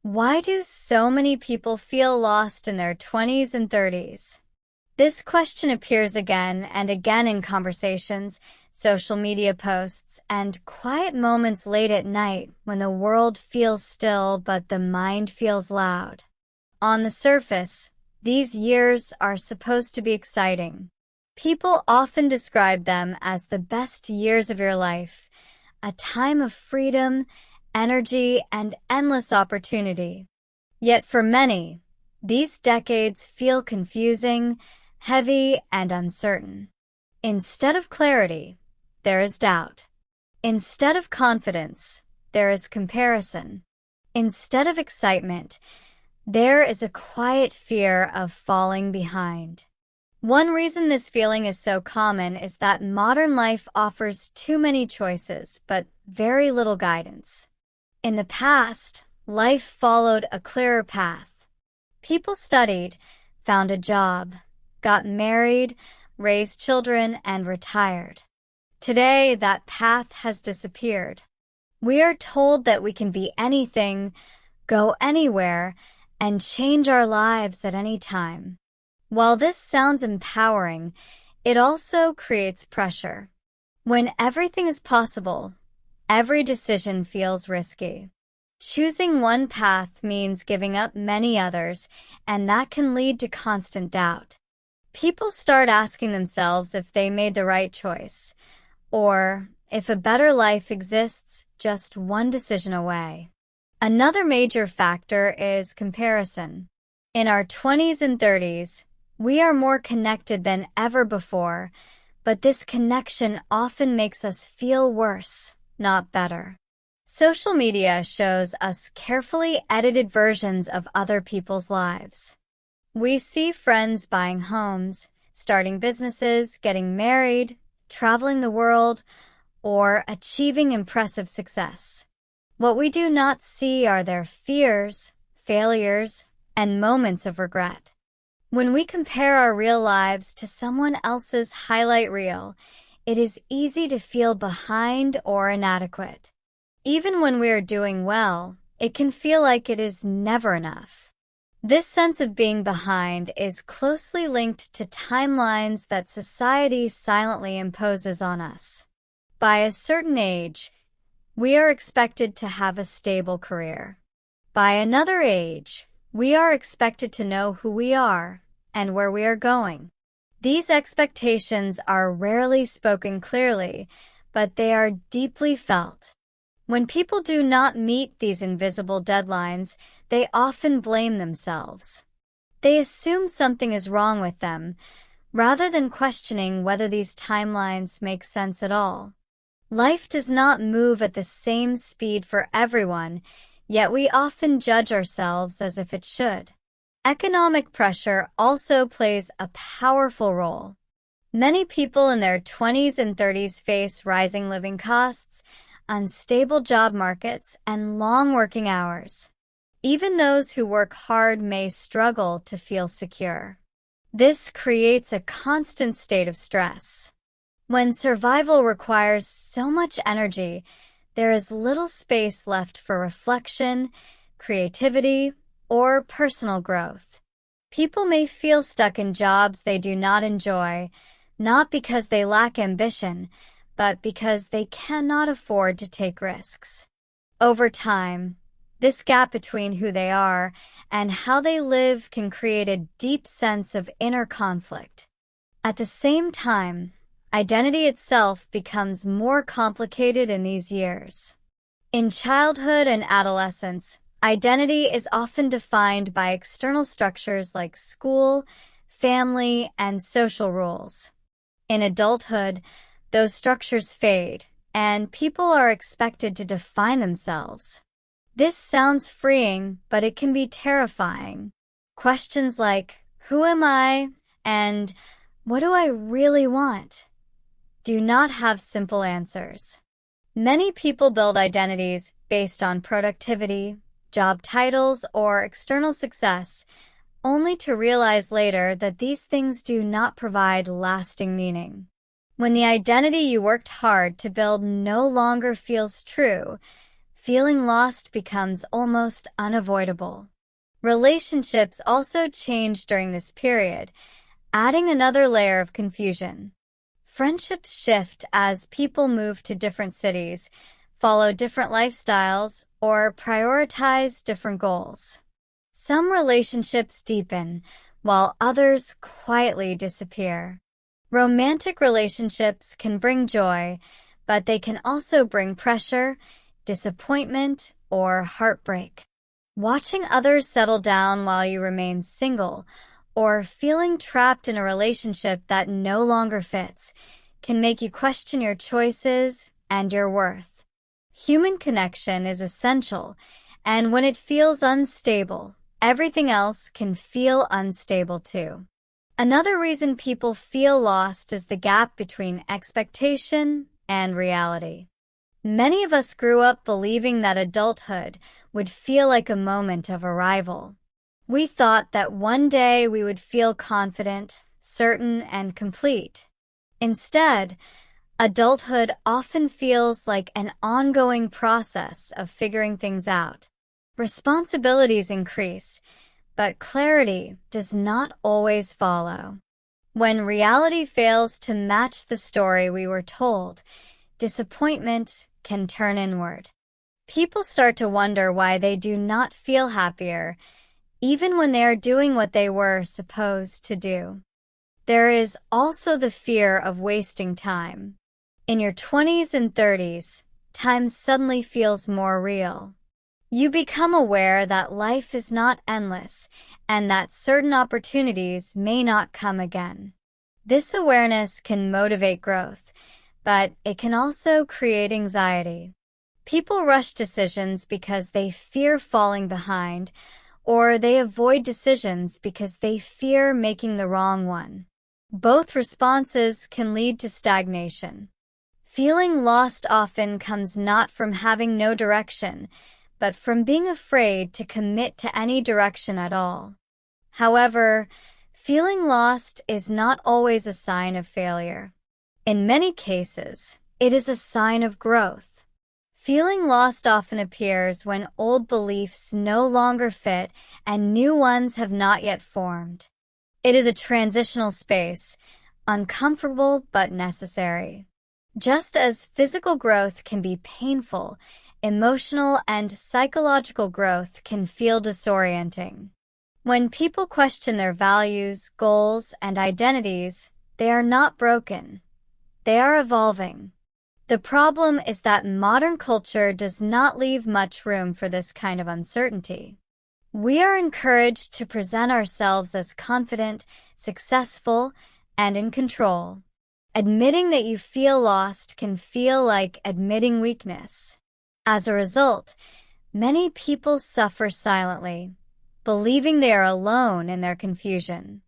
Why do so many people feel lost in their 20s and 30s? This question appears again and again in conversations, social media posts, and quiet moments late at night when the world feels still but the mind feels loud. On the surface, these years are supposed to be exciting. People often describe them as the best years of your life, a time of freedom, energy, and endless opportunity. Yet for many, these decades feel confusing, heavy, and uncertain. Instead of clarity, there is doubt. Instead of confidence, there is comparison. Instead of excitement, there is a quiet fear of falling behind. One reason this feeling is so common is that modern life offers too many choices, but very little guidance. In the past, life followed a clearer path. People studied, found a job, got married, raised children, and retired. Today, that path has disappeared. We are told that we can be anything, go anywhere, and change our lives at any time. While this sounds empowering, it also creates pressure. When everything is possible, every decision feels risky. Choosing one path means giving up many others, and that can lead to constant doubt. People start asking themselves if they made the right choice, or if a better life exists just one decision away. Another major factor is comparison. In our 20s and 30s, we are more connected than ever before, but this connection often makes us feel worse, not better. Social media shows us carefully edited versions of other people's lives. We see friends buying homes, starting businesses, getting married, traveling the world, or achieving impressive success. What we do not see are their fears, failures, and moments of regret. When we compare our real lives to someone else's highlight reel, it is easy to feel behind or inadequate. Even when we are doing well, it can feel like it is never enough. This sense of being behind is closely linked to timelines that society silently imposes on us. By a certain age, we are expected to have a stable career. By another age, we are expected to know who we are and where we are going. These expectations are rarely spoken clearly, but they are deeply felt. When people do not meet these invisible deadlines, they often blame themselves. They assume something is wrong with them, rather than questioning whether these timelines make sense at all. Life does not move at the same speed for everyone, yet we often judge ourselves as if it should. Economic pressure also plays a powerful role. Many people in their 20s and 30s face rising living costs, unstable job markets, and long working hours. Even those who work hard may struggle to feel secure. This creates a constant state of stress. When survival requires so much energy, there is little space left for reflection, creativity, or personal growth. People may feel stuck in jobs they do not enjoy, not because they lack ambition, but because they cannot afford to take risks. Over time, this gap between who they are and how they live can create a deep sense of inner conflict. At the same time, identity itself becomes more complicated in these years. In childhood and adolescence, identity is often defined by external structures like school, family, and social rules. In adulthood, those structures fade, and people are expected to define themselves. This sounds freeing, but it can be terrifying. Questions like, "Who am I?" and "What do I really want?" do not have simple answers. Many people build identities based on productivity, job titles, or external success, only to realize later that these things do not provide lasting meaning. When the identity you worked hard to build no longer feels true, feeling lost becomes almost unavoidable. Relationships also change during this period, adding another layer of confusion. Friendships shift as people move to different cities, follow different lifestyles, or prioritize different goals. Some relationships deepen, while others quietly disappear. Romantic relationships can bring joy, but they can also bring pressure, disappointment, or heartbreak. Watching others settle down while you remain single, or feeling trapped in a relationship that no longer fits, can make you question your choices and your worth. Human connection is essential, and when it feels unstable, everything else can feel unstable too. Another reason people feel lost is the gap between expectation and reality. Many of us grew up believing that adulthood would feel like a moment of arrival. We thought that one day we would feel confident, certain, and complete. Instead, adulthood often feels like an ongoing process of figuring things out. Responsibilities increase, but clarity does not always follow. When reality fails to match the story we were told, disappointment can turn inward. People start to wonder why they do not feel happier, even when they are doing what they were supposed to do. There is also the fear of wasting time. In your 20s and 30s, time suddenly feels more real. You become aware that life is not endless and that certain opportunities may not come again. This awareness can motivate growth, but it can also create anxiety. People rush decisions because they fear falling behind, or they avoid decisions because they fear making the wrong one. Both responses can lead to stagnation. Feeling lost often comes not from having no direction, but from being afraid to commit to any direction at all. However, feeling lost is not always a sign of failure. In many cases, it is a sign of growth. Feeling lost often appears when old beliefs no longer fit and new ones have not yet formed. It is a transitional space, uncomfortable but necessary. Just as physical growth can be painful, emotional and psychological growth can feel disorienting. When people question their values, goals, and identities, they are not broken. They are evolving. The problem is that modern culture does not leave much room for this kind of uncertainty. We are encouraged to present ourselves as confident, successful, and in control. Admitting that you feel lost can feel like admitting weakness. As a result, many people suffer silently, believing they are alone in their confusion.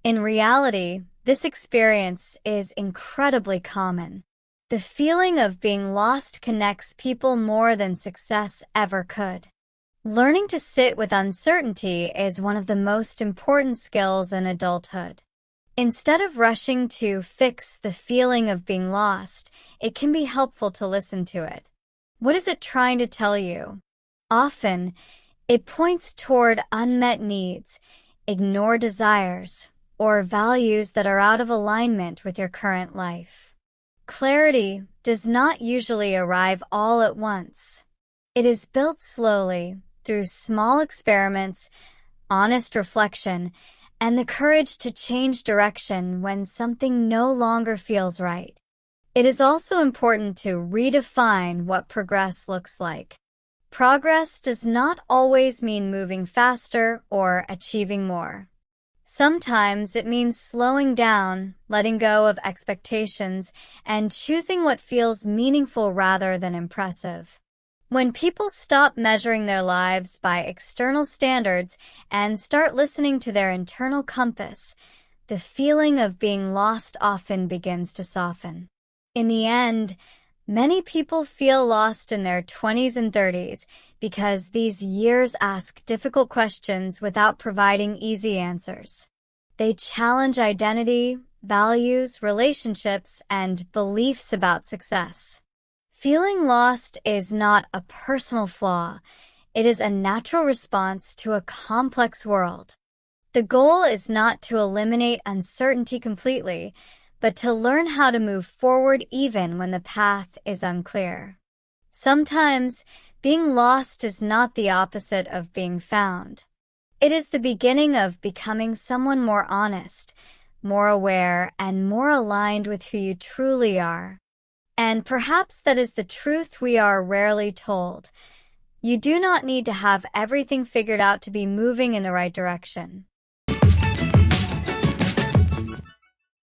In reality, this experience is incredibly common. The feeling of being lost connects people more than success ever could. Learning to sit with uncertainty is one of the most important skills in adulthood. Instead of rushing to fix the feeling of being lost, it can be helpful to listen to it. What is it trying to tell you? Often, it points toward unmet needs, ignored desires, or values that are out of alignment with your current life. Clarity does not usually arrive all at once. It is built slowly through small experiments, honest reflection, and the courage to change direction when something no longer feels right. It is also important to redefine what progress looks like. Progress does not always mean moving faster or achieving more. Sometimes it means slowing down, letting go of expectations, and choosing what feels meaningful rather than impressive. When people stop measuring their lives by external standards and start listening to their internal compass, the feeling of being lost often begins to soften. In the end, many people feel lost in their 20s and 30s because these years ask difficult questions without providing easy answers. They challenge identity, values, relationships, and beliefs about success. Feeling lost is not a personal flaw. It is a natural response to a complex world. The goal is not to eliminate uncertainty completely, but to learn how to move forward even when the path is unclear. Sometimes, being lost is not the opposite of being found. It is the beginning of becoming someone more honest, more aware, and more aligned with who you truly are. And perhaps that is the truth we are rarely told. You do not need to have everything figured out to be moving in the right direction.